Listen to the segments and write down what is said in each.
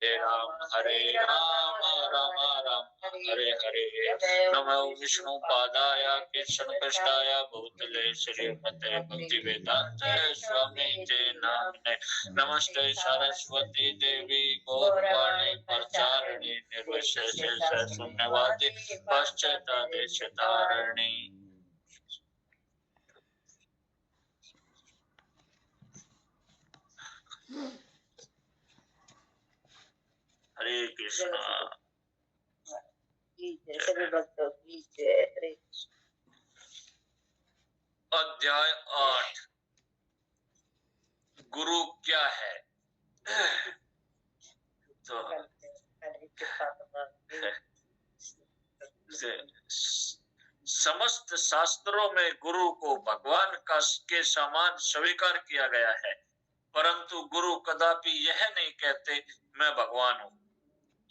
हरे राम राम राम हरे हरे। नमो विष्णु पादाय कृष्ण पृष्ठाय भूतले श्रीमते भक्ति वेदांत स्वामी ते नामने। नमस्ते सरस्वती देवी गौरवाणी प्रचारिणी निर्विशेष शून्यवादी पश्चादेश तारिणी। हरे कृष्णा। अध्याय 8 गुरु क्या है। तो समस्त शास्त्रों में गुरु को भगवान का के समान स्वीकार किया गया है, परंतु गुरु कदापि यह नहीं कहते मैं भगवान हूँ।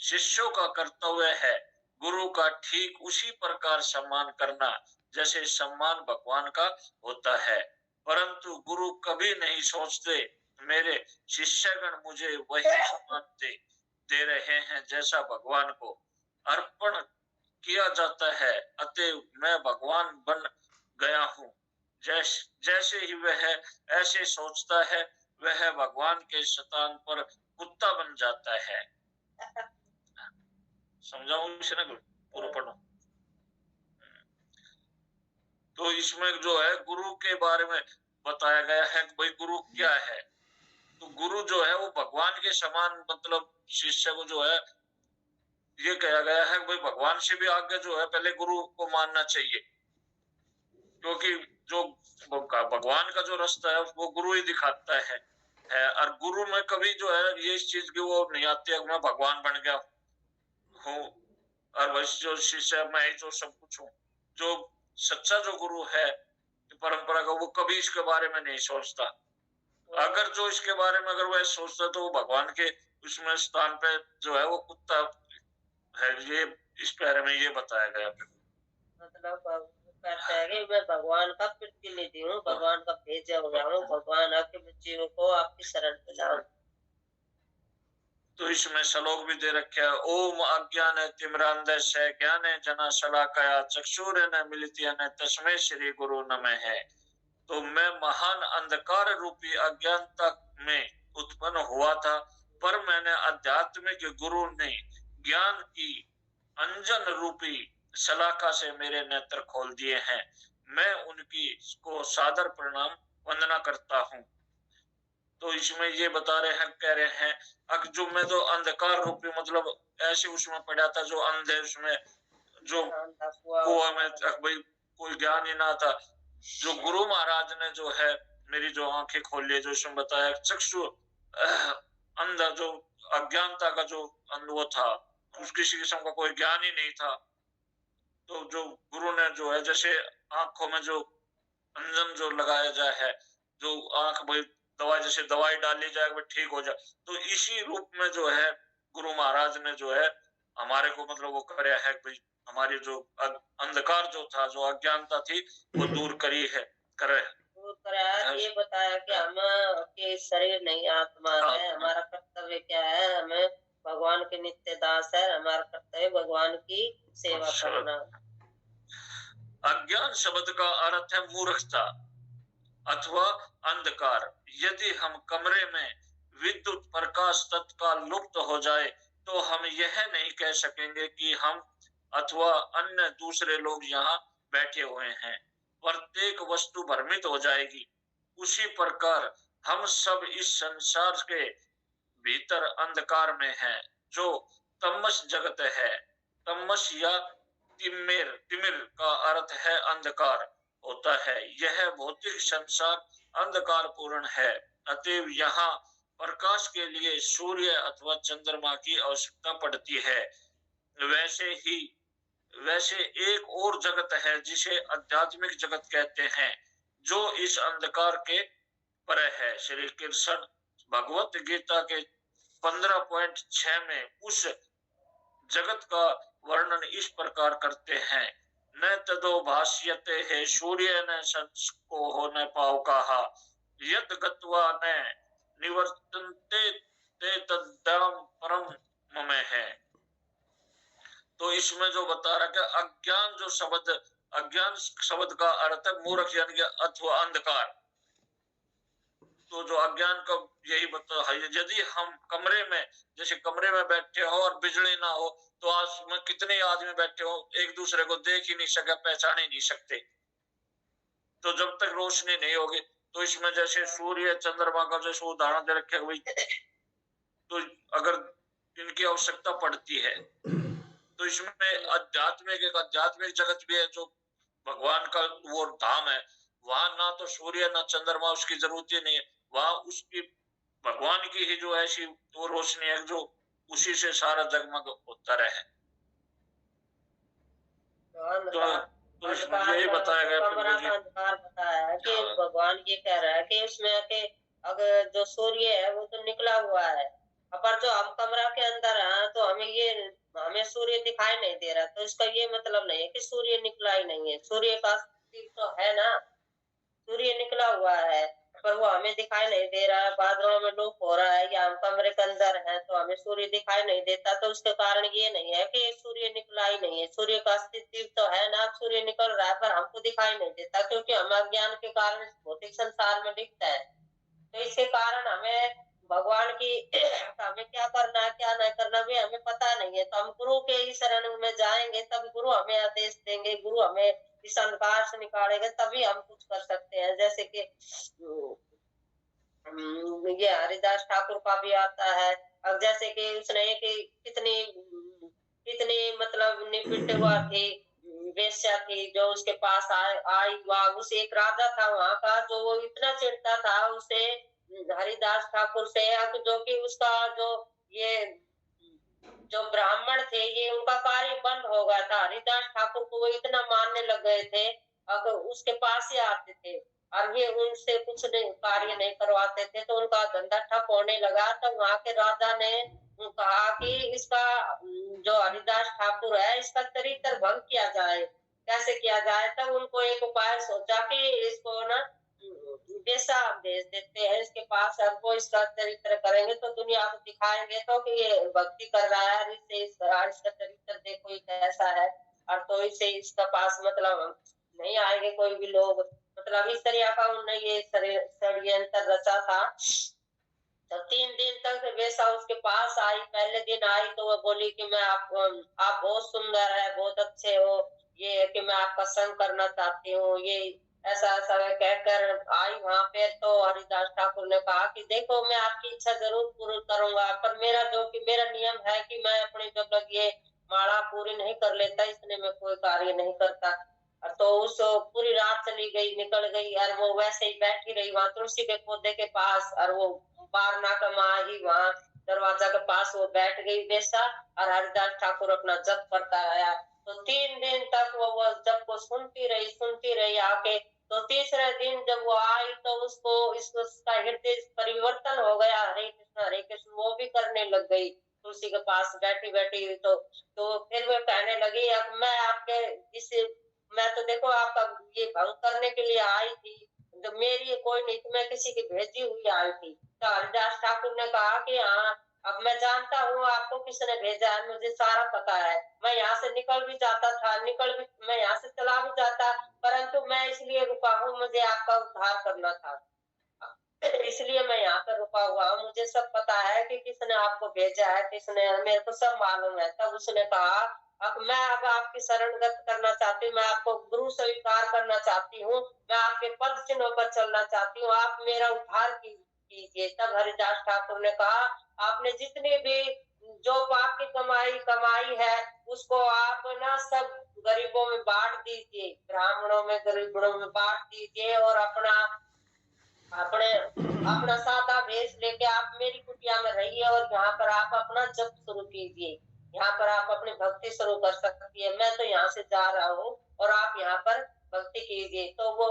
शिष्यों का कर्तव्य है गुरु का ठीक उसी प्रकार सम्मान करना जैसे सम्मान भगवान का होता है, परंतु गुरु कभी नहीं सोचते मेरे शिष्यगण मुझे वही सम्मान दे रहे हैं जैसा भगवान को अर्पण किया जाता है, अतएव मैं भगवान बन गया हूँ। जैसे ही वह ऐसे सोचता है वह भगवान के शतान पर कुत्ता बन जाता है। समझाऊं इसे ना, पूरा पढ़ो। तो इसमें जो है गुरु के बारे में बताया गया है कि भाई गुरु क्या है। तो गुरु जो है वो भगवान के समान, मतलब शिष्य को जो है ये कहा गया है भाई भगवान से भी आगे जो है पहले गुरु को मानना चाहिए, क्योंकि जो भगवान का जो रास्ता है वो गुरु ही दिखाता है। और गुरु में कभी जो है ये इस चीज की वो नहीं आती है मैं भगवान बन गया हूँ और बस जो शिष्य मैं ही जो सब कुछ हूँ। जो सच्चा जो गुरु है परंपरा का वो कभी इसके बारे में नहीं सोचता। अगर जो इसके बारे में अगर वह सोचता तो वो भगवान के उसमें स्थान पे जो है वो कुत्ता है। ये इस बारे में ये बताया गया। मतलब कहते हैं कि मैं भगवान का प्रतिनिधि हूँ, भगवान का भेजा हुआ हूँ, भगवान आपके बच्चों को आपकी शरण पे लाऊं। तो इसमें श्लोक भी दे रखे है। ओम अज्ञान तिमिरांधस्य ज्ञाने जना शलाकया चक्षुरेण मिलितेन तस्मै श्री गुरु नमः है। तो मैं महान अंधकार रूपी अज्ञानता में उत्पन्न हुआ था, पर मैंने आध्यात्मिक गुरु ने ज्ञान की अंजन रूपी शलाका से मेरे नेत्र खोल दिए हैं। मैं उनकी को सादर प्रणाम वंदना करता हूँ। तो इसमें ये बता रहे हैं, कह रहे हैं अब जो मैं तो अंधकार रूपी मतलब ऐसे उसमें पड़ा था जो अंधे उसमें जो कुआ में भाई कोई ज्ञान ही ना था। जो गुरु महाराज ने जो है मेरी जो आंखें खोली, जो उसमें बताया चक्षु अंधा जो अज्ञानता का जो वो था, किसी किस्म का कोई ज्ञान ही नहीं था। तो जो गुरु ने जो है जैसे आंखों में जो अंजन जो लगाया जाए है, जो आंख भाई दवाई जैसे दवाई डाली जाए ठीक हो जाए, तो इसी रूप में जो है गुरु महाराज ने जो है हमारे को मतलब वो कराया है भाई हमारी जो अंधकार जो था जो अज्ञानता थी वो दूर करी है करे दूर कराया। ये बताया कि हम के शरीर नहीं आत्मा है, हमारा कर्तव्य क्या है, हमें भगवान के नित्य दास है, हमारा कर्तव्य भगवान की सेवा करना। अज्ञान शब्द का अर्थ है मूर्खता अथवा अंधकार। यदि हम कमरे में विद्युत प्रकाश तत्काल लुप्त हो जाए तो हम यह नहीं कह सकेंगे कि हम अथवा अन्य दूसरे लोग यहाँ बैठे हुए हैं। प्रत्येक वस्तु भ्रमित हो जाएगी। उसी प्रकार हम सब इस संसार के भीतर अंधकार में हैं, जो तमस जगत है। तमस या तिमिर का अर्थ है अंधकार होता है। यह भौतिक संसार अंधकार पूर्ण है, अतएव यहाँ प्रकाश के लिए सूर्य अथवा चंद्रमा की आवश्यकता पड़ती है। वैसे एक और जगत है जिसे आध्यात्मिक जगत कहते हैं, जो इस अंधकार के परे है। श्री कृष्ण भगवत गीता के 15.6 में उस जगत का वर्णन इस प्रकार करते हैं। न तदो भाष्यते है सूर्य न संस को हो न पाव कहा, यद गत्वा न निवर्तन्ते ते तद्धाम परम मम है। तो इसमें जो बता रहा कि अज्ञान शब्द का अर्थ है मूर्ख यानी कि अथवा अंधकार। तो जो अज्ञान का यही बता है, यदि हम कमरे में, जैसे कमरे में बैठे हो और बिजली ना हो तो आज में कितने आदमी बैठे हो, एक दूसरे को देख ही नहीं सके, पहचान ही नहीं सकते। तो जब तक रोशनी नहीं होगी, तो इसमें जैसे सूर्य चंद्रमा का जैसे उदाहरण दे रखे हुए, तो अगर इनकी आवश्यकता पड़ती है तो इसमें आध्यात्मिक जगत भी है जो भगवान का वो धाम है। वहां ना तो सूर्य ना चंद्रमा, उसकी जरूरत ही नहीं है। वहां उसकी भगवान की ही जो ऐसी वो रोशनी है जो उसी से सारा जगमग होता रहे। तो इसमें यही बताया गया अंधकार बताया है कि भगवान ये कह रहा है कि उसमें कि अगर जो सूर्य है वो तो निकला हुआ है, पर जो हम कमरा के अंदर हैं तो हमें सूर्य दिखाई नहीं दे रहा। तो इसका ये मतलब नहीं है कि सूर्य निकला ही नहीं है, सूर्य का अस्तित्व तो है ना, सूर्य निकला हुआ है पर वो हमें दिखाई नहीं दे रहा है। बादलों में डूब हो रहा है या हम कमरे के अंदर हैं तो हमें सूर्य दिखाई नहीं देता। तो उसके कारण ये नहीं है कि सूर्य निकला ही नहीं है, सूर्य का अस्तित्व तो है ना, सूर्य निकल रहा है पर हमको दिखाई नहीं देता क्योंकि हम अज्ञान के कारण भौतिक संसार में दिखता है। तो इसके कारण हमें भगवान की हमें क्या करना है क्या नहीं करना भी हमें पता नहीं है। तो हम गुरु के ही शरण में जाएंगे तब गुरु हमें आदेश देंगे, गुरु हमें इस अंधकार से निकालेंगे, तभी हम कुछ कर सकते हैं। जैसे कि ये हरिदास ठाकुर का भी आता है। अब जैसे कि उसने कितनी कितनी मतलब निपिटवा थी, वेश्या थी जो उसके पास आई वह उस एक राजा था वहां का, जो वो इतना चिढ़ता था उसे हरिदास ठाकुर से, जो कि उसका ये जो ब्राह्मण थे ये उनका कार्य बंद हो गया था। हरिदास ठाकुर को वो इतना मानने लग गए थे, अगर उसके पास ही आते थे और ये उनसे कुछ नहीं कार्य नहीं करवाते थे तो उनका धंधा ठप होने लगा। तो वहां के राजा ने कहा कि इसका जो हरिदास ठाकुर है इसका चरित्र भंग किया जाए। कैसे किया जाए? तब उनको एक उपाय सोचा कि इसको ना वैसा भेज देते हैं इसके पास, हमको इसका चरित्र करेंगे तो दुनिया को दिखाएंगे तो कि ये भक्ति कर रहा है, इसका चरित्र देखो ये कैसा है। और तो इसे इसका पास मतलब नहीं आएंगे कोई भी लोग, मतलब इस तरह का उन्होंने ये षड्यंत्र रचा था। तो 3 दिन तक वैसा उसके पास आई। पहले दिन आई तो वो बोली कि मैं आप बहुत सुंदर है, बहुत अच्छे हो, ये कि मैं आपका संग करना चाहती हूँ, ये ऐसा ऐसा कहकर आई वहां पे। तो हरिदास ठाकुर ने कहा कि देखो मैं आपकी इच्छा जरूर पूरी करूंगा, पर मेरा नियम है कि मैं अपनी जब तक ये माला पूरी नहीं कर लेता इसलिए मैं कोई कार्य नहीं करता। तो उस पूरी रात चली गई, निकल गई और वो वैसे ही बैठी रही वहां तुलसी के पौधे के पास, और वो बारना का माँ ही वहां दरवाजा के पास वो बैठ गई वैसा, और हरिदास ठाकुर अपना जप करता रहा। तो 3 दिन तक वो जप को सुनती रही आके। तो तीसरे दिन जब वो आई तो उसका हृदय परिवर्तन हो गया, हरे कृष्ण वो भी करने लग गई तुलसी के पास बैठी बैठी। तो फिर वो कहने लगी अब मैं तो देखो आपका ये भंग करने के लिए आई थी, तो मेरी कोई नहीं थी, मैं किसी की भेजी हुई आई थी। तो हरिदास ठाकुर ने कहा कि हाँ अब मैं जानता हूँ आपको किसने भेजा है, मुझे सारा पता है। मैं यहाँ से निकल भी जाता था, मैं यहाँ से चला भी जाता, परंतु मैं इसलिए रुका हूँ, मुझे आपका उद्धार करना था, इसलिए मैं यहाँ पर रुका हुआ हूँ। मुझे सब पता है कि किसने आपको भेजा है, किसने, मेरे को सब मालूम है। तब उसने कहा मैं अब आपकी शरणगत करना चाहती हूँ, मैं आपको गुरु स्वीकार करना चाहती हूँ, मैं आपके पद चिन्हों पर चलना चाहती हूँ, आप मेरा उद्धार कीजिए। तब हरिदास ठाकुर ने कहा आपने जितनी भी जो पाप की कमाई है उसको आप ना सब गरीबों में बांट दीजिए, ब्राह्मणों में गरीबों में बांट दीजिए, और अपना सादा भेष लेके आप मेरी कुटिया में रहिए और यहाँ पर आप अपना जप शुरू कीजिए, यहाँ पर आप अपनी भक्ति शुरू कर सकती है। मैं तो यहाँ से जा रहा हूँ और आप यहाँ पर भक्ति कीजिए। तो वो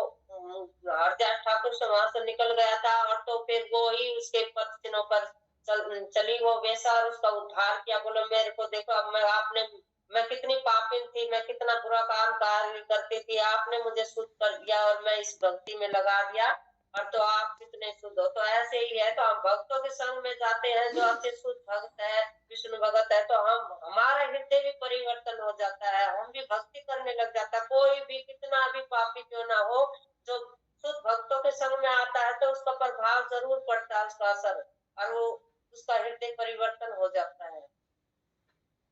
हरदास ठाकुर से वहां से निकल गया था, और तो फिर वो ही उसके पद चिन्हों पर चली वो वैसा, और उसका उद्धार किया। बोलो मेरे को देखो अब मैं कितनी पापिन थी, मैं कितना बुरा काम कार्य करती थी, आपने मुझे शुद्ध कर दिया और मैं इस भक्ति में लगा दिया, और तो आप कितने शुद्ध हो। तो ऐसे ही है, तो हम भक्तों के संग में जाते हैं जो अच्छे शुद्ध भक्त है, विष्णु भगत है, तो हमारा हृदय भी परिवर्तन हो जाता है, हम भी भक्ति करने लग जाता है। कोई भी कितना भी पापी क्यों ना हो, जो शुद्ध भक्तों के संग में आता है तो उसका प्रभाव जरूर पड़ता है, उसका असर, और वो उसका हृदय परिवर्तन हो जाता है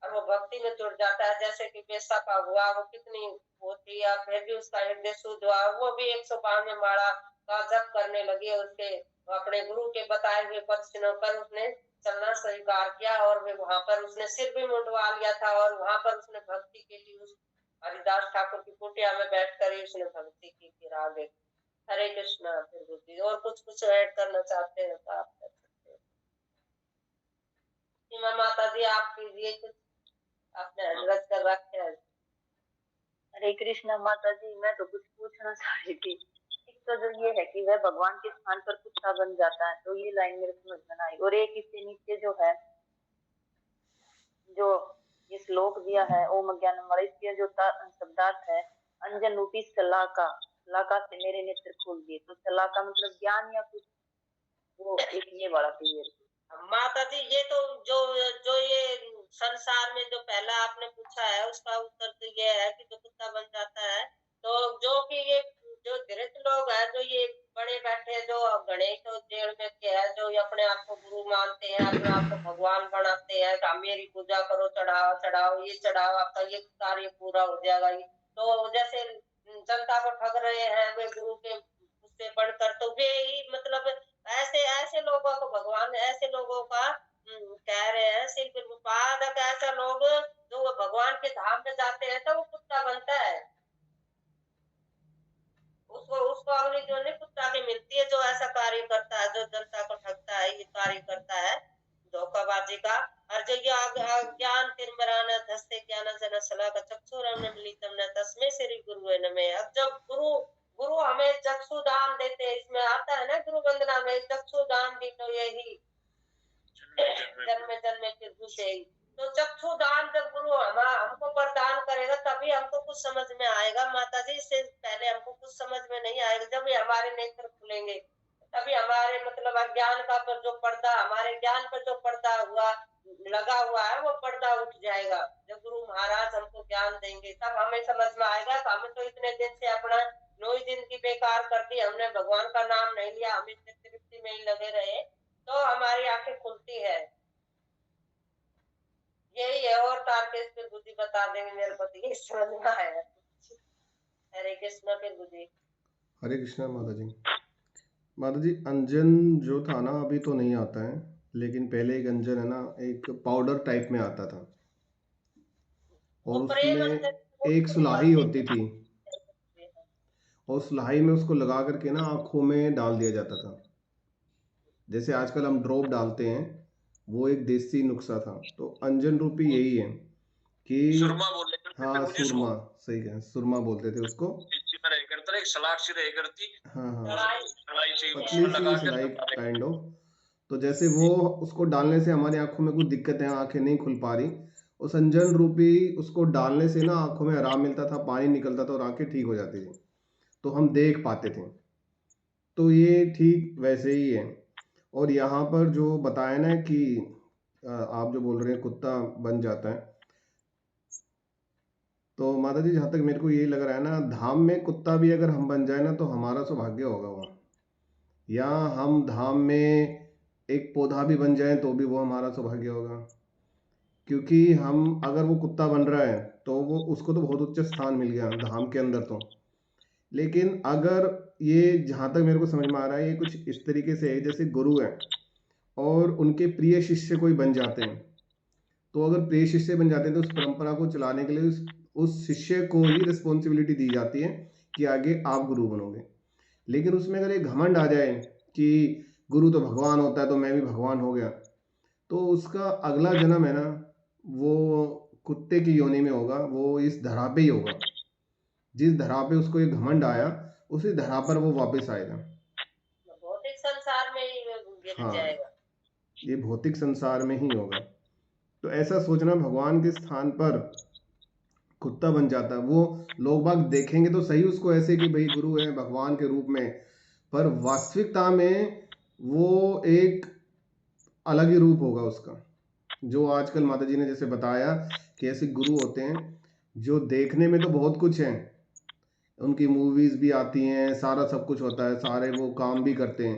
और वो भक्ति में जुड़ जाता है। जैसे कि बेसा का हुआ, वो कितनी होती है, फिर भी उसका हृदय शुद्ध हुआ, वो भी 192 माला का जप करने लगी, उसके अपने गुरु के बताए हुए पद पर उसने चलना स्वीकार किया, और वे वहां पर उसने सिर भी मुंडवा लिया था, और वहां पर उसने भक्ति के लिए उस हरिदास ठाकुर की कुटिया में बैठकर ही उसने भक्ति की। फिर आगे हरे कृष्णा। फिर बुद्धि और कुछ ऐड करना चाहते हैं तो आप कर सकते हैं। सीमा माता जी आप कीजिए कुछ, आपने एड्रेस कर रखे है। हरे कृष्णा माता जी, मैं तो कुछ पूछना चाह रही थी। एक तो जो ये है कि वह भगवान के स्थान पर कुत्ता बन जाता है, तो ये लाइन मेरे समझ में आई। और एक इससे नीचे जो है, जो ये श्लोक दिया है ओम अज्ञानम वाला, इसके जो शब्दार्थ है, अंजन रूपी सलाका, सलाका से मेरे नेत्र खोल दिए, तो सलाका मतलब ज्ञान या कुछ, वो एक ये वाला क्लियर। माता जी ये तो जो जो ये संसार में जो पहला आपने पूछा है उसका उत्तर तो ये है कि जो कुत्ता बन जाता है, तो जो कि ये जो दृष्ट लोग हैं, जो ये बड़े बैठे हैं, जो गणेश तो जेल में के है, जो ये अपने आप को गुरु मानते हैं, अपने आप को भगवान बनाते हैं, कि मेरी पूजा करो, चढ़ाओ चढ़ाओ, ये चढ़ाओ, आपका ये कार्य पूरा हो जाएगा। तो जैसे जनता को ठग रहे हैं वे गुरु के उससे बढ़कर, तो वे ही मतलब ऐसे ऐसे लोगों को भगवान, ऐसे लोगों का कह रहे हैं श्री प्रभुपाद, ऐसा लोग जो वो भगवान के धाम में जाते हैं तो वो कुत्ता बनता है, उसको उसको अगली जो नहीं कुत्ता की मिलती है, जो ऐसा कार्य करता है, जो जनता को ठगता है, ये कार्य करता है धोखाबाजी का। और जो ये ज्ञान तिरमराना धस्ते ज्ञान जन सलाह का चक्षुरम न मिलितम न तस्मै श्री गुरु नमः। अब जब गुरु गुरु हमें चक्षु दान देते हैं, इसमें आता है ना गुरु वंदना में, चक्षु दान भी तो यही जन्म जन्म के घुसे ही। तो चक्षु दान जब गुरु हमको वरदान करेगा तभी हमको कुछ समझ में आएगा माता जी, इससे पहले हमको कुछ समझ में नहीं आएगा। जब ये हमारे नेत्र खुलेंगे तभी हमारे मतलब अज्ञान का पर जो पर्दा, हमारे ज्ञान पर जो पर्दा हुआ लगा हुआ है वो पर्दा उठ जाएगा। जब गुरु महाराज हमको ज्ञान देंगे तब हमें समझ में आएगा कि हमें तो इतने दिन से अपना 9 दिन की बेकार कर दी, हमने भगवान का नाम नहीं लिया, हम इतने तृप्ति में ही लगे रहे, तो हमारी आंखें खुलती है। यही है, और तार के इस पे बुद्धि बता देंगे, मेरे को तो ये समझ में आया। हरे कृष्णा। फिर बुद्धि हरे कृष्णा माता जी। माता जी अंजन जो था ना अभी तो नहीं आता है, लेकिन पहले एक अंजन है ना, एक पाउडर टाइप में आता था, और उसमें एक सुलाही होती थी, और सुलाही में उसको लगा करके ना आंखों में डाल दिया जाता था, जैसे आजकल हम ड्रॉप डालते हैं, वो एक देसी नुस्खा था। तो अंजन रूपी यही है कि सुरमा बोलते थे, हाँ सुरमा, सही है, सुरमा बोलते थे उसको। एक सलाख सी रही करती, हाँ हाँ, पतली पतली सी सिलाई काइंड ऑफ। तो जैसे वो उसको डालने से हमारी आंखों में कुछ दिक्कत है, आंखें नहीं खुल पा रही, उस अंजन रूपी उसको डालने से ना आंखों में आराम मिलता था, पानी निकलता था और आंखें ठीक हो जाती थी, तो हम देख पाते थे। तो ये ठीक वैसे ही है। और यहाँ पर जो बताया ना कि आप जो बोल रहे हैं कुत्ता बन जाता है, तो माता जी जहाँ तक मेरे को ये लग रहा है ना, धाम में कुत्ता भी अगर हम बन जाए ना तो हमारा सौभाग्य होगा वो, या हम धाम में एक पौधा भी बन जाए तो भी वो हमारा सौभाग्य होगा। क्योंकि हम अगर वो कुत्ता बन रहा है तो वो उसको तो बहुत उच्च स्थान मिल गया धाम के अंदर तो, लेकिन अगर ये जहाँ तक मेरे को समझ में आ रहा है ये कुछ इस तरीके से है, जैसे गुरु है और उनके प्रिय शिष्य कोई बन जाते हैं, तो अगर प्रिय शिष्य बन जाते हैं तो उस परंपरा को चलाने के लिए उस शिष्य को ही रिस्पॉन्सिबिलिटी दी जाती है कि आगे आप गुरु बनोगे। लेकिन उसमें अगर एक घमंड आ जाए कि गुरु तो भगवान होता है तो मैं भी भगवान हो गया, तो उसका अगला जन्म है ना वो कुत्ते की योनि में होगा, वो इस धरा पे ही होगा। जिस धरा पे उसको एक घमंड आया उसी धरा पर वो वापस आएगा, भौतिक संसार में ही गिर जाएगा। ये भौतिक संसार में ही होगा। तो ऐसा सोचना, भगवान के स्थान पर कुत्ता बन जाता है, वो लोग बाग देखेंगे तो सही उसको ऐसे कि भाई गुरु है भगवान के रूप में, पर वास्तविकता में वो एक अलग ही रूप होगा उसका। जो आजकल माता जी ने जैसे बताया कि ऐसे गुरु होते हैं जो देखने में तो बहुत कुछ है, उनकी मूवीज भी आती हैं, सारा सब कुछ होता है, सारे वो काम भी करते हैं,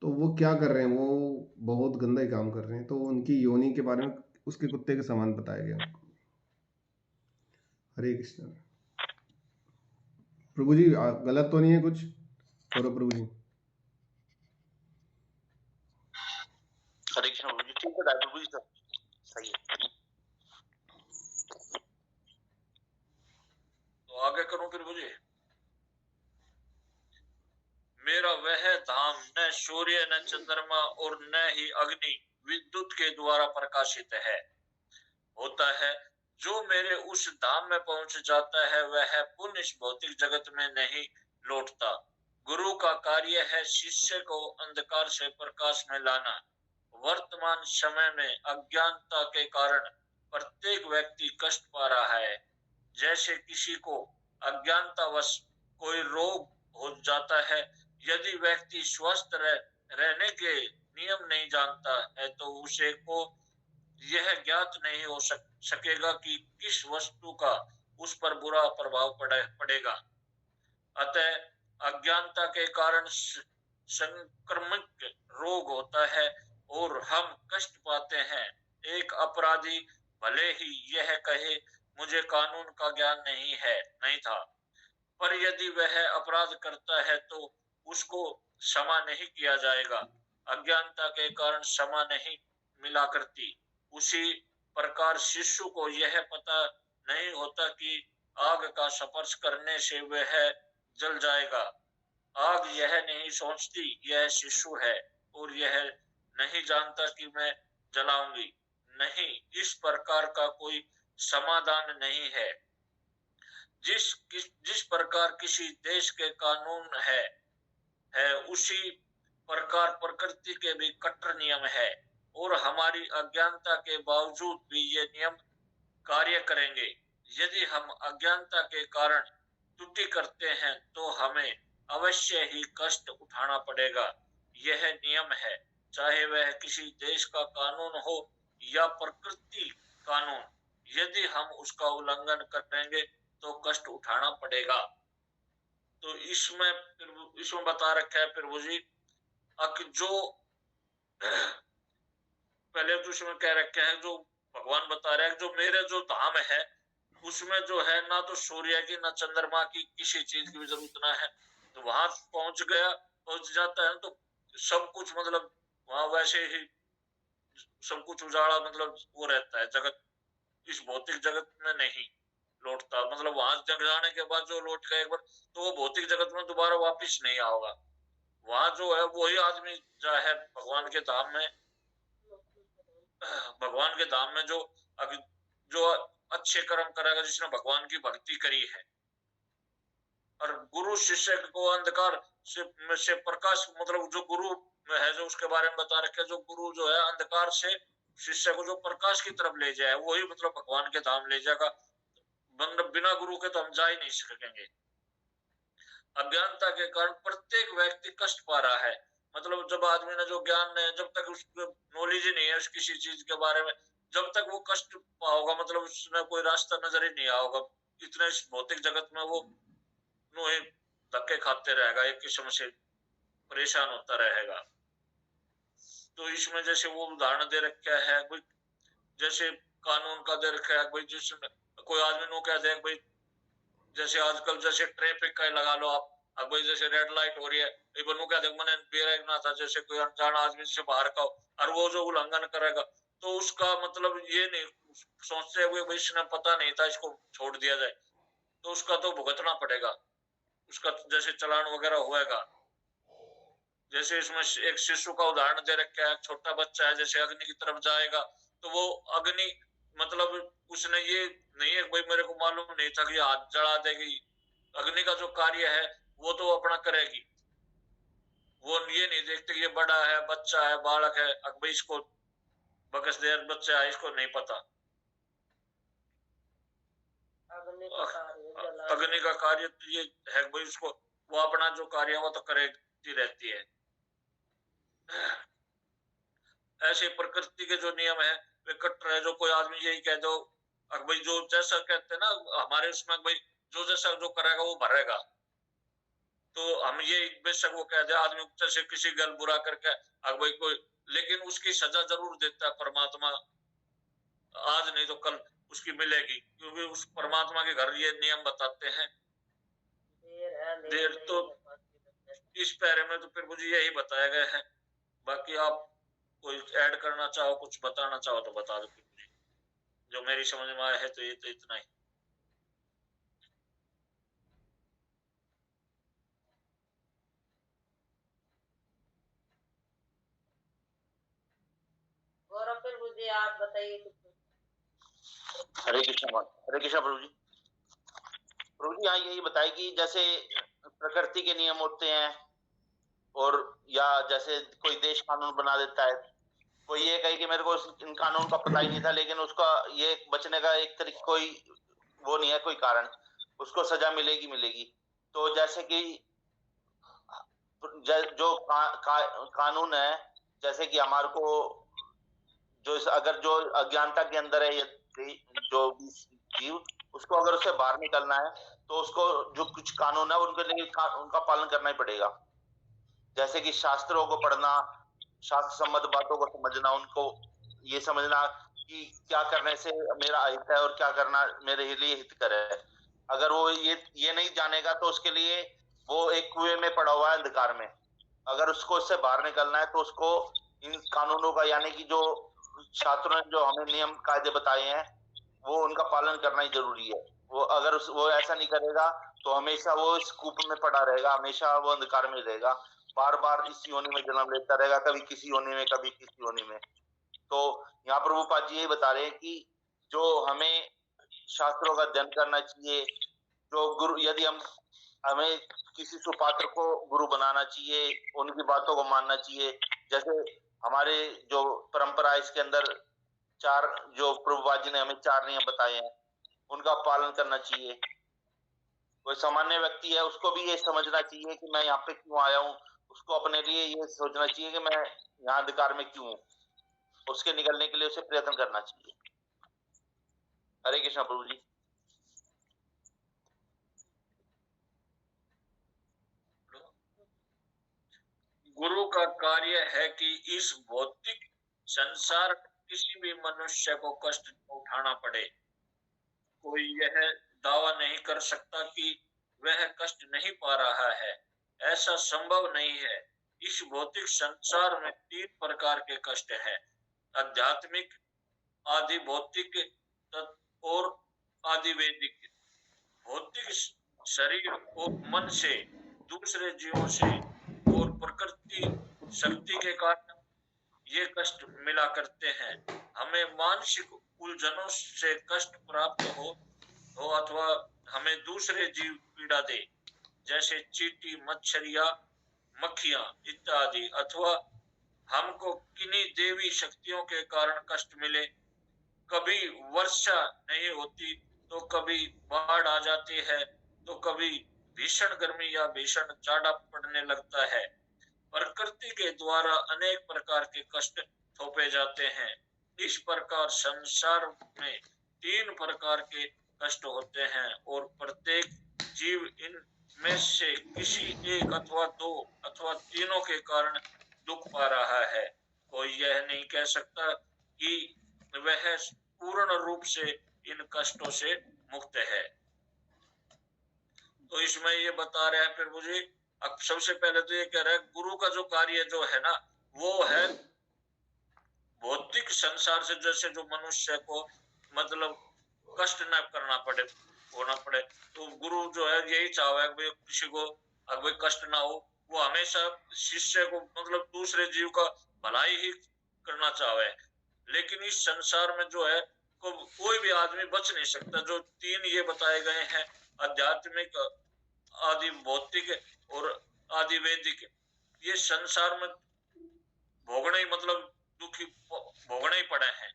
तो वो क्या कर रहे हैं, वो बहुत गंदा ही काम कर रहे हैं। तो उनकी योनि के बारे में उसके कुत्ते के समान बताया गया उनको। हरे कृष्ण। प्रभु जी गलत तो नहीं है कुछ? करो प्रभु जी। हरे कृष्ण प्रभु जी, ठीक है प्रभु जी, सब सही है। तो आगे करूं प्रभु जी। मेरा वह धाम न सूर्य न चंद्रमा और न ही अग्नि विद्युत के द्वारा प्रकाशित है होता है। जो मेरे उस धाम में पहुंच जाता है वह पुनः इस भौतिक जगत में नहीं लौटता। गुरु का कार्य है शिष्य को अंधकार से प्रकाश में लाना। वर्तमान समय में अज्ञानता के कारण प्रत्येक व्यक्ति कष्ट पा रहा है। जैसे किसी को अज्ञानतावश कोई रोग हो जाता है, यदि व्यक्ति स्वस्थ रहने के नियम नहीं जानता है तो उसे को यह ज्ञात नहीं हो सकेगा कि किस वस्तु का उस पर बुरा प्रभाव पड़ेगा। अतः अज्ञानता के कारण संक्रमित रोग होता है और हम कष्ट पाते हैं। एक अपराधी भले ही यह कहे मुझे कानून का ज्ञान नहीं था, पर यदि वह अपराध करता है तो उसको क्षमा नहीं किया जाएगा। अज्ञानता के कारण क्षमा नहीं मिला करती। उसी प्रकार शिशु को यह पता नहीं होता कि आग का स्पर्श करने से वह जल जाएगा। आग यह नहीं सोचती यह शिशु है और यह नहीं जानता कि मैं जलाऊंगी। नहीं, इस प्रकार का कोई समाधान नहीं है। जिस प्रकार किसी देश के कानून है उसी प्रकार प्रकृति के भी कट्टर नियम है और हमारी अज्ञानता के बावजूद भी ये नियम कार्य करेंगे। यदि हम अज्ञानता के कारण त्रुटि करते हैं तो हमें अवश्य ही कष्ट उठाना पड़ेगा। यह नियम है, चाहे वह किसी देश का कानून हो या प्रकृति कानून। यदि हम उसका उल्लंघन करेंगे तो कष्ट उठाना पड़ेगा। तो इसमें बता रखा है प्रभु जी जो पहले तो इसमें कह रखे हैं, जो भगवान बता रहे हैं जो मेरे जो धाम है उसमें जो है ना तो सूर्य की ना चंद्रमा की किसी चीज की भी जरूरत ना है। तो वहां पहुंच जाता है तो सब कुछ मतलब वहां वैसे ही सब कुछ उजाड़ा मतलब वो रहता है। जगत इस भौतिक जगत में नहीं लौटता, मतलब वहां जग जाने के बाद जो लौट गया एक बार तो वो भौतिक जगत में दोबारा वापिस नहीं आओगा। वहां जो है वही आदमी जो है भगवान के धाम में जो अच्छे कर्म करेगा, जिसने भगवान की भक्ति करी है। और गुरु शिष्य को अंधकार से प्रकाश, मतलब जो गुरु है जो उसके बारे में बता रखे, जो गुरु जो है अंधकार से शिष्य को जो प्रकाश की तरफ ले जाए वही मतलब भगवान के धाम ले जाएगा। बिना गुरु के तो हम जा ही नहीं सकेंगे। अज्ञानता के कारण प्रत्येक व्यक्ति कष्ट पा रहा है। मतलब जब आदमी ने जो ज्ञान है, जब तक उसको नॉलेज ही नहीं है किसी चीज के बारे में, जब तक वो कष्ट पाओगा मतलब उसमें कोई रास्ता नजर ही नहीं आओगा। इतने भौतिक जगत में वो धक्के खाते रहेगा, एक किस्म से परेशान होता रहेगा। तो इसमें जैसे वो उदाहरण दे रखा है, कोई जैसे कानून का दे रखा है, कोई जिसमें कोई आदमी नो कहते हैं भाई जैसे आजकल जैसे ट्रैफिक का लगा लो आप, अब भाई जैसे रेड लाइट हो रही है, बनू क्या देख मैंने ब्रेक ना था, जैसे कोई अनजान आदमी से बाहर का और वो जो उल्लंघन करेगा तो उसका मतलब ये नहीं सोचते हुए भाई इसने पता नहीं था इसको छोड़ दिया जाए, तो उसका तो भुगतना पड़ेगा, उसका जैसे चालान वगैरह होएगा। जैसे इसमें एक शिशु का उदाहरण दे रखा है, छोटा बच्चा है जैसे अग्नि की तरफ जाएगा तो वो अग्नि मतलब उसने ये नहीं है भाई मेरे को मालूम नहीं था कि हाथ जला देगी। अग्नि का जो कार्य है वो तो अपना करेगी, वो ये नहीं देखते कि ये बड़ा है, बच्चा है, बालक है, भाई इसको बकस दे, बच्चा है, इसको नहीं पता। अग्नि का कार्य तो ये है भाई उसको वो अपना जो कार्य है वो तो करेगी होती रहती है। ऐसे प्रकृति के जो नियम है वे कट रहे। जो कोई आदमी यही कह दो अगर भाई जो जैसा कहते हैं ना हमारे उसमें भाई जो जैसा जो करेगा वो भरेगा, तो हम ये बेशक वो कह दे आदमी जैसे किसी गल बुरा करके अगर भाई कोई, लेकिन उसकी सजा जरूर देता है परमात्मा, आज नहीं तो कल उसकी मिलेगी, क्योंकि उस परमात्मा के घर ये नियम बताते हैं। देर तो इस पैरे में तो फिर मुझे यही बताया गया है। बाकी आप कोई ऐड करना चाहो, कुछ बताना चाहो तो बता दो। जो मेरी समझ में आया है तो ये तो इतना ही। गौरव प्रभु जी आप बताइए कुछ। हरे कृष्णा प्रभु जी। प्रभु जी यहाँ यही बताए कि जैसे प्रकृति के नियम होते हैं, और या जैसे कोई देश कानून बना देता है, कोई ये कहे कि मेरे को इन कानून का पता ही नहीं था, लेकिन उसका ये बचने का एक तरीका कोई वो नहीं है, कोई कारण, उसको सजा मिलेगी मिलेगी। तो जैसे कि जो कानून है, जैसे कि हमारे को जो अगर जो अज्ञानता के अंदर है जो जीव, उसको अगर उससे बाहर निकलना है तो उसको जो कुछ कानून है उनके लिए उनका पालन करना ही पड़ेगा। जैसे कि शास्त्रों को पढ़ना, शास्त्र संबद्ध बातों को समझना, उनको ये समझना कि क्या करने से मेरा हित है और क्या करना मेरे लिए हितकर है। अगर वो ये नहीं जानेगा तो उसके लिए वो एक कुएं में पड़ा हुआ है अंधकार में। अगर उसको इससे बाहर निकलना है तो उसको इन कानूनों का, यानी कि जो शास्त्रों ने जो हमें नियम कायदे बताए हैं, वो उनका पालन करना ही जरूरी है। वो अगर वो ऐसा नहीं करेगा तो हमेशा वो इस कूप में पड़ा रहेगा, हमेशा वो अंधकार में रहेगा, बार बार इस योनि में जन्म लेता रहेगा, कभी किसी योनि में कभी किसी योनि में। तो यहाँ प्रभुपाद जी ये बता रहे हैं कि जो हमें शास्त्रों का अध्ययन करना चाहिए, जो गुरु, यदि हमें किसी सुपात्र को गुरु बनाना चाहिए, उनकी बातों को मानना चाहिए। जैसे हमारे जो परंपरा है इसके अंदर चार, जो प्रभुपाद जी ने हमें 4 नियम बताए हैं, उनका पालन करना चाहिए। कोई सामान्य व्यक्ति है उसको भी ये समझना चाहिए कि मैं यहाँ पे क्यों आया हूँ, उसको अपने लिए ये सोचना चाहिए कि मैं यहाँ अंधकार में क्यों हूँ, उसके निकलने के लिए उसे प्रयत्न करना चाहिए। हरे कृष्णा प्रभु जी। गुरु का कार्य है कि इस भौतिक संसार किसी भी मनुष्य को कष्ट उठाना पड़े। कोई यह दावा नहीं कर सकता कि वह कष्ट नहीं पा रहा है, ऐसा संभव नहीं है। इस भौतिक संसार में 3 प्रकार के कष्ट हैं, आध्यात्मिक, आदि भौतिक और आदि वैदिक। भौतिक शरीर और मन से, दूसरे जीवों से और प्रकृति शक्ति के कारण ये कष्ट मिला करते हैं। हमें मानसिक उलझनों से कष्ट प्राप्त हो अथवा हमें दूसरे जीव पीड़ा दे, जैसे चींटी, मच्छरिया, मक्खियां इत्यादि, अथवा हमको किन्हीं देवी शक्तियों के कारण कष्ट मिले। कभी वर्षा नहीं होती तो कभी बाढ़ आ जाती है, तो कभी भीषण गर्मी या भीषण जाड़ा पड़ने लगता है। प्रकृति के द्वारा अनेक प्रकार के कष्ट थोपे जाते हैं। इस प्रकार संसार में 3 प्रकार के कष्ट होते हैं और प्रत्येक जीव इनमें से किसी एक अथवा 2 अथवा तीनों के कारण दुख पा रहा है। कोई यह नहीं कह सकता कि वह पूर्ण रूप से इन कष्टों से मुक्त है। तो इसमें ये बता रहे हैं फिर मुझे, अब सबसे पहले तो ये कह रहा है गुरु का जो कार्य जो है ना, वो है भौतिक संसार से जैसे जो मनुष्य को मतलब कष्ट न करना पड़े, होना पड़े, तो गुरु जो है यही चाहे कि किसी को अगर कष्ट ना हो, वो हमेशा शिष्य को मतलब दूसरे जीव का भलाई ही करना चाहे। लेकिन इस संसार में जो है कोई भी आदमी बच नहीं सकता। जो 3 ये बताए गए हैं, आध्यात्मिक, आदि भौतिक और आदि वैदिक, ये संसार में भोगने मतलब दुखी भोगने ही पड़े हैं,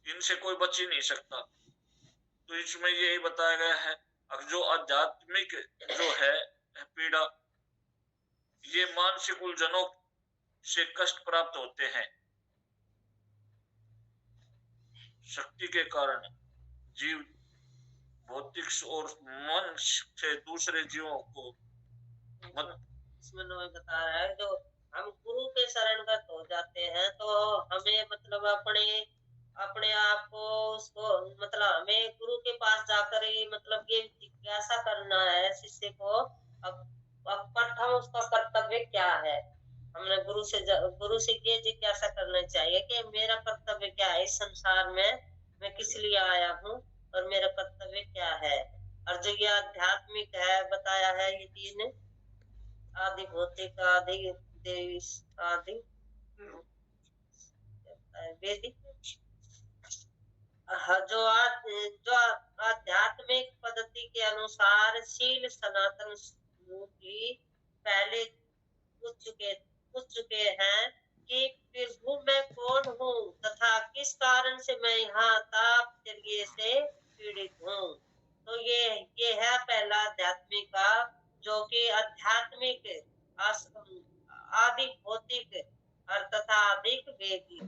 इनसे कोई बच ही नहीं सकता। तो इसमें यही बताया गया है। अब जो आध्यात्मिक जो है पीड़ा, ये मानसिक उलझनों से कष्ट प्राप्त होते हैं। शक्ति के कारण जीव भौतिक और मन से दूसरे जीवों को इसमें बता रहा है, जो हम गुरु के शरणगत हो जाते हैं तो हमें मतलब अपने अपने आप को उसको मतलब हमें गुरु के पास जाकर ही मतलब ये जिज्ञासा करना है शिष्य को, अब प्रथम उसका कर्तव्य क्या है। हमने गुरु से ये जिज्ञासा करना चाहिए कि मेरा कर्तव्य क्या है इस संसार में, मैं किस लिए आया हूँ और मेरा कर्तव्य क्या है। और जो ये आध्यात्मिक है बताया है, ये तीन आदि भौतिक आदि देवी आदि वैदिक, जो आध्यात्मिक पद्धति के अनुसार शील सनातन की पहले पूछ चुके हैं कि प्रभु मैं कौन हूँ तथा किस कारण से मैं यहाँ ताप जरिए से पीड़ित हूँ। तो ये है पहला आध्यात्मिक का, जो कि आध्यात्मिक आदि भौतिक और तथा अधिक वैदिक।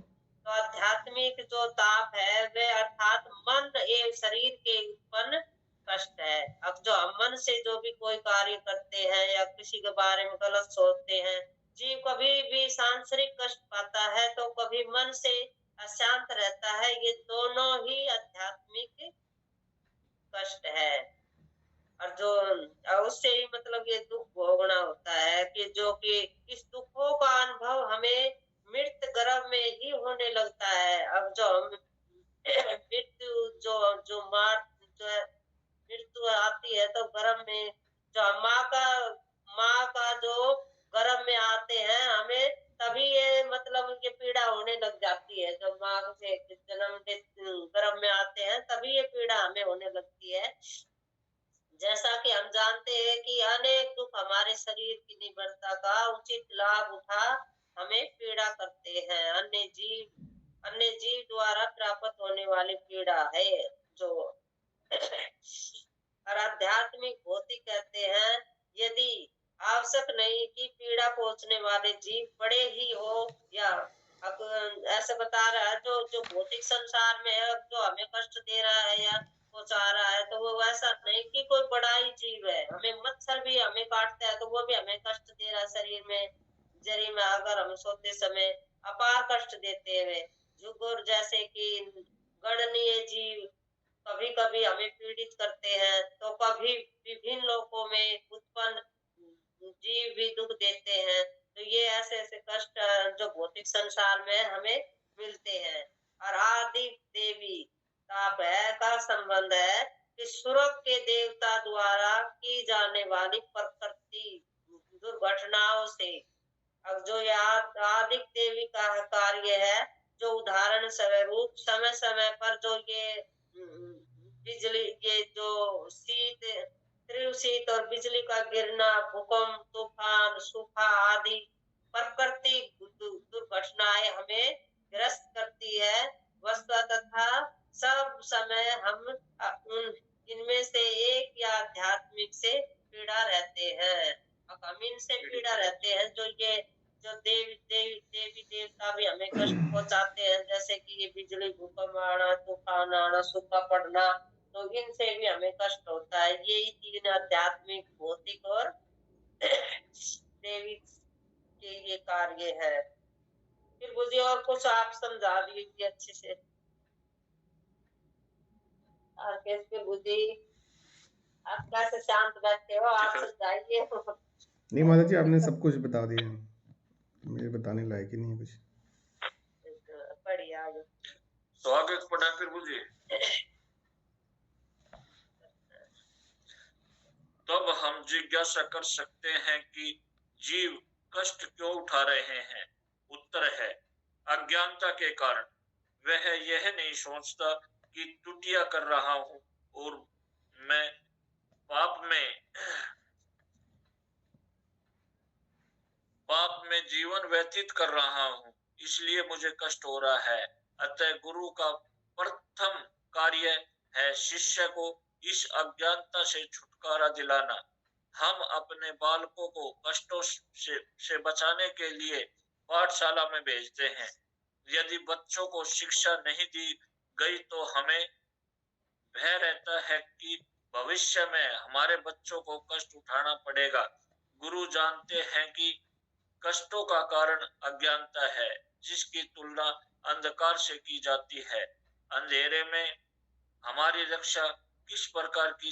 तो आध्यात्मिक जो ताप है वे अर्थात मन एवं शरीर के उत्पन्न कष्ट है। अब जो हम मन से जो भी कोई कार्य करते हैं या किसी के बारे में गलत सोचते हैं, जीव कभी भी सांसारिक कष्ट पाता है तो कभी मन से अशांत रहता है। ये दोनों ही आध्यात्मिक कष्ट है। और जो उससे ही मतलब ये दुख भोगना होता है कि जो कि इस दुखों का अनुभव हमें मृत गर्भ में ही होने लगता है। अब जो हम मृत्यु जो मृत्यु आती है तो गर्भ में जो माँ का जो गर्भ में आते हैं हमें, तभी ये मतलब ये पीड़ा होने लग जाती है। जब माँ से जन्म गर्भ में आते हैं तभी ये पीड़ा हमें होने लगती है। जैसा कि हम जानते हैं कि अनेक दुख हमारे शरीर की निर्भरता का उचित लाभ उठा हमें पीड़ा करते हैं। अन्य जीव द्वारा प्राप्त होने वाली पीड़ा है जो और आध्यात्मिक भौतिक कहते हैं। यदि आवश्यक नहीं कि पीड़ा पहुंचने वाले जीव बड़े ही हो या ऐसे बता रहा है, जो भौतिक संसार में है जो हमें कष्ट दे रहा है या पहुंचा रहा है, तो वो वैसा नहीं कि कोई बड़ा ही जीव है। हमें मच्छर भी हमें काटता है तो वो भी हमें कष्ट दे रहा है शरीर में, जरी में अगर हम सोते समय अपार कष्ट देते हुए। जुगुर जैसे कि गणनीय जीव कभी कभी हमें पीड़ित करते हैं, तो कभी विभिन्न लोकों में उत्पन्न जीव भी दुख देते हैं। तो ये ऐसे ऐसे कष्ट जो भौतिक संसार में हमें मिलते हैं। और आदि देवी ताप है का संबंध है कि सूरज के देवता द्वारा की जाने वाली प्रकृति दुर्घटनाओं से। अब जो आदिक देवी का कार्य है, जो उदाहरण स्वरूप समय समय पर जो ये बिजली, ये जो तीव्र शीत और बिजली का गिरना, भूकंप, तूफान, सूखा आदि प्रकृति दुर्घटनाएं हमें ग्रस्त करती है वस्तु, तथा सब समय हम इनमें से एक या आध्यात्मिक से पीड़ा रहते हैं। हम इनसे पीड़ा रहते हैं जो देवी देवता भी हमें कष्ट पहुंचाते हैं, जैसे कि ये बिजली, भूकंप आना, तूफान आना, सूखा पड़ना, तो इनसे भी हमें कष्ट होता है। यही तीन आध्यात्मिक, भौतिक और देवी के ये कार्य है। फिर मुझे और कुछ आप समझा दीजिए अच्छे से। और कैसे बुद्धि आप कैसे शांत बैठते हो, आप समझाइए। नहीं माता जी, आपने सब कुछ बता दिया, मुझे बताने लायक ही नहीं है कुछ। बढ़िया, तो आगे पढ़ा फिर बुझे। तब हम जिज्ञासा कर सकते हैं कि जीव कष्ट क्यों उठा रहे हैं। उत्तर है अज्ञानता के कारण। वह यह नहीं सोचता कि त्रुटियां कर रहा हूं और मैं पाप में जीवन व्यतीत कर रहा हूं, इसलिए मुझे कष्ट हो रहा है। अतः गुरु का प्रथम कार्य है शिष्य को इस अज्ञानता से छुटकारा दिलाना। हम अपने बालकों को कष्टों से बचाने के लिए पाठशाला में भेजते हैं। यदि बच्चों को शिक्षा नहीं दी गई तो हमें भय रहता है कि भविष्य में हमारे बच्चों को कष्ट उठाना पड़ेगा। गुरु जानते हैं कि कष्टों का कारण अज्ञानता है, जिसकी तुलना अंधकार से की जाती है। अंधेरे में हमारी रक्षा किस प्रकार की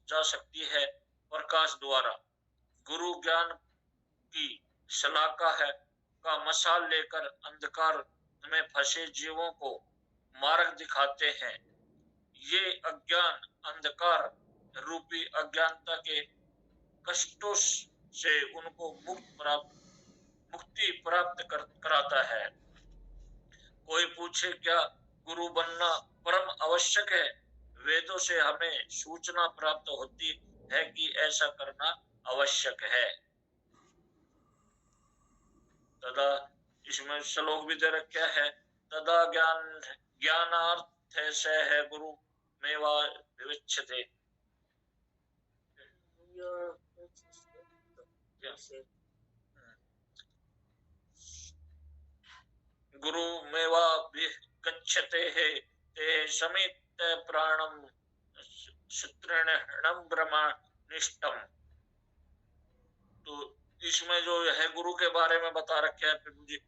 जा सकती है? प्रकाश द्वारा। गुरु ज्ञान की शलाका है का मशाल लेकर अंधकार में फंसे जीवों को मार्ग दिखाते हैं। ये अज्ञान अंधकार रूपी अज्ञानता के कष्टों से उनको मुक्ति प्राप्त कराता है। कोई पूछे क्या गुरु बनना परम आवश्यक है? वेदों से हमें सूचना प्राप्त होती है कि ऐसा करना आवश्यक है। तदा इसमें श्लोक भी दे रखा है, तदा ज्ञानार्थ से है गुरु मेवा विविच्यते। गुरु मेवा गच्छते है ते समित प्राणम सूत्रणम ब्रह्मनिष्ठम। तो इसमें जो है गुरु के बारे में बता रखे है प्रभु जी।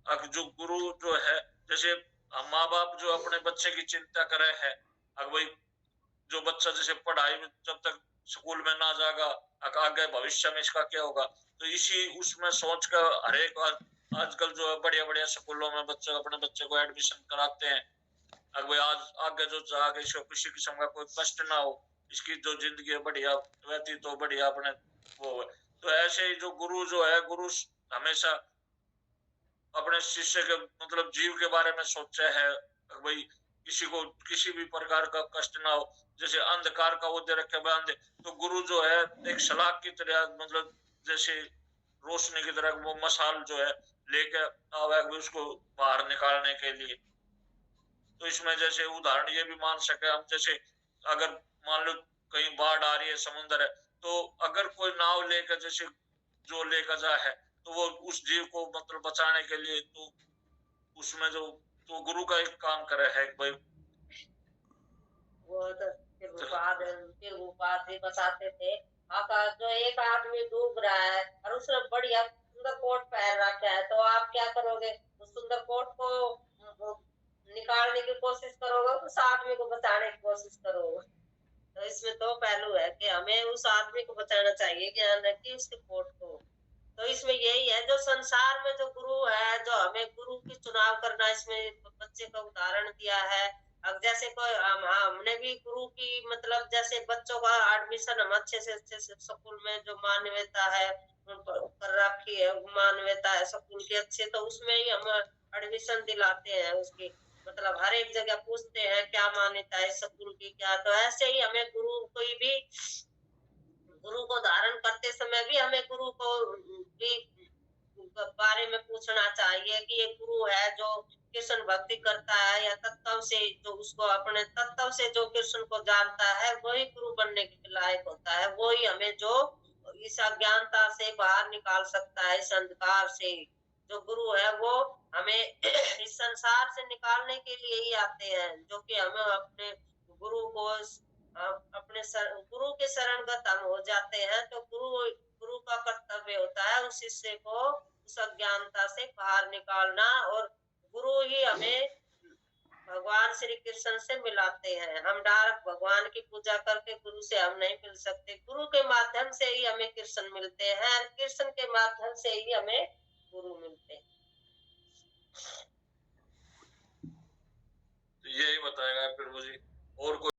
अब जो गुरु जो है, जैसे माँ बाप जो अपने बच्चे की चिंता करे है, अब वही जो बच्चा जैसे पढ़ाई में जब तक स्कूल में ना जाएगा आगे भविष्य में इसका क्या होगा, तो इसी उसमें सोच कर हर एक आजकल जो है बढ़िया बढ़िया स्कूलों में बच्चे अपने बच्चे को एडमिशन कराते हैं। अगर आज आगे जो जाके इसको किसी किस्म का कोई कष्ट ना हो, इसकी जो जिंदगी है बढ़िया व्यतीत हो, बढ़िया अपने वो। तो ऐसे ही जो गुरु जो है, गुरु हमेशा अपने शिष्य के मतलब जीव के बारे में सोचा है, भाई किसी को किसी भी प्रकार का कष्ट ना हो। जैसे अंधकार का वो दे रखे अंधे, तो गुरु जो है एक सलाख की तरह, मतलब जैसे रोशनी की तरह वो मशाल जो है लेके आवे उसको बाहर निकालने के लिए। तो इसमें जैसे उदाहरण ये भी मान सके हम, जैसे अगर मान लो कहीं बाढ़ आ रही है, समुद्र है, तो अगर कोई नाव लेकर जैसे जो लेकर जाए है, तो वो उस जीव को मतलब बचाने के लिए, तो उसमें जो तो गुरु का एक काम करे है भाई। वो तो फिर उपाद भी बताते थे। आकाश जो एक आदमी डूब रहा है और उसने बढ़िया सुंदर कोट पहन रखा है, तो आप क्या करोगे? उस सुंदर कोट को निकालने की कोशिश करोगे, उस आदमी को बचाने की कोशिश करोगे। तो इसमें दो पहलू है कि हमें उस आदमी को बचाना चाहिए ज्ञान रखिए उसके कोट को। तो इसमें यही है, जो संसार में जो गुरु है, जो हमें गुरु की चुनाव करना, इसमें बच्चे का उदाहरण दिया है। अब जैसे कोई हमने भी गुरु की मतलब जैसे बच्चों का एडमिशन हम अच्छे से स्कूल में जो मान्यता है कर रखी है, मान्यता है स्कूल की अच्छे, तो उसमें ही हम एडमिशन दिलाते हैं उसकी, मतलब हर एक जगह पूछते हैं क्या मान्यता है स्कूल की क्या। तो ऐसे ही हमें गुरु कोई भी गुरु को धारण करते समय भी हमें गुरु को भी बारे में पूछना चाहिए कि ये गुरु है जो कृष्ण भक्ति करता है या तत्व से जो उसको अपने तत्व से जो कृष्ण को जानता है, वही गुरु बनने के लायक होता है। वही हमें जो इस अज्ञानता से बाहर निकाल सकता है, इस अंधकार से। जो गुरु है वो हमें इस संसार से निकालने के लिए ही आते हैं, जो कि हमें अपने गुरु को अपने गुरु के शरणगत हम हो जाते हैं। तो गुरु का कर्तव्य होता है उस शिष्य को उस अज्ञानता से बाहर निकालना, और गुरु ही हमें भगवान श्री कृष्ण से मिलाते हैं। हम डायरेक्ट भगवान की पूजा करके गुरु से हम नहीं मिल सकते, गुरु के माध्यम से ही हमें कृष्ण मिलते हैं, कृष्ण के माध्यम से ही हमें गुरु मिलते हैं। यही बताएगा प्रभु जी। और कोई